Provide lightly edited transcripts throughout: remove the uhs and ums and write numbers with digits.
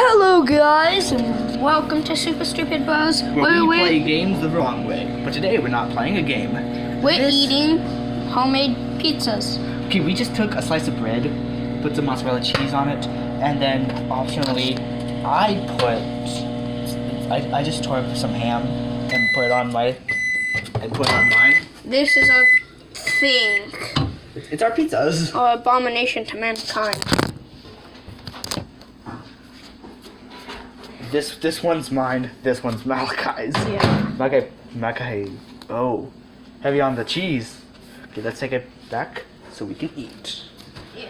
Hello guys, and welcome to Super Stupid Bros. Where we play games the wrong way. But today we're not playing a game. We're eating homemade pizzas. Okay, we just took a slice of bread, put some mozzarella cheese on it, and then optionally I just tore up some ham and put it on mine. This is our thing. It's our pizzas. Our abomination to mankind. This one's mine. This one's Malachi's. Yeah. Malachi. Oh, heavy on the cheese. Okay, let's take it back so we can eat. Yeah.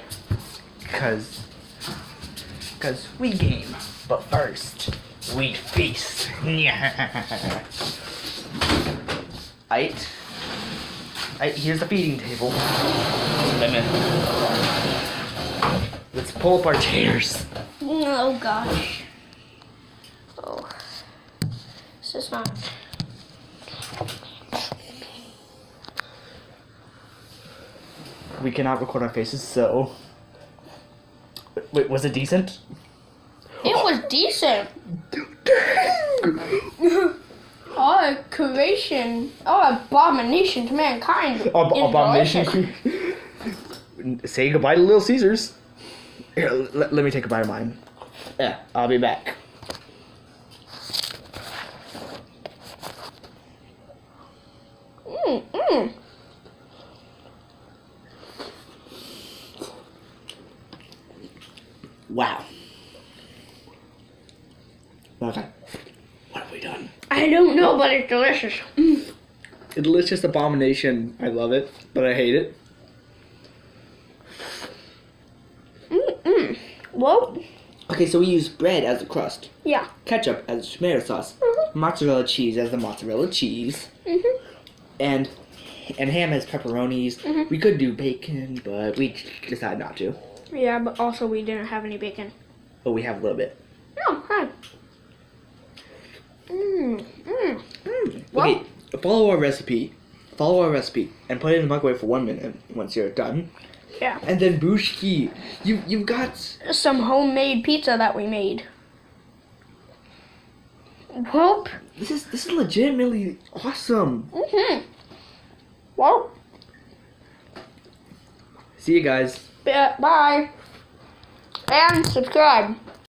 Cause we game, but first we feast. Aight. Here's the feeding table. Let's pull up our chairs. Oh gosh. Oh. This is not. We cannot record our faces, so. Wait, was it decent? It was decent. Our creation, our abomination to mankind. Abomination. Say goodbye to Little Caesars. Here, let me take a bite of mine. Yeah, I'll be back. Wow. Okay. What have we done? I don't know, but it's delicious. A delicious abomination. I love it, but I hate it. Well, Okay, so we use bread as the crust, yeah. ketchup as tomato sauce, mozzarella cheese as the mozzarella cheese, and ham as pepperonis. We could do bacon, but we decided not to. Yeah, but also we didn't have any bacon. But we have a little bit. No, hi. Well, Okay, follow our recipe. Follow our recipe and put it in the microwave for 1 minute once you're done. yeah. And then Bushki, you've got Some homemade pizza that we made. Well. this is legitimately awesome. Well. See you guys. Bye. And subscribe.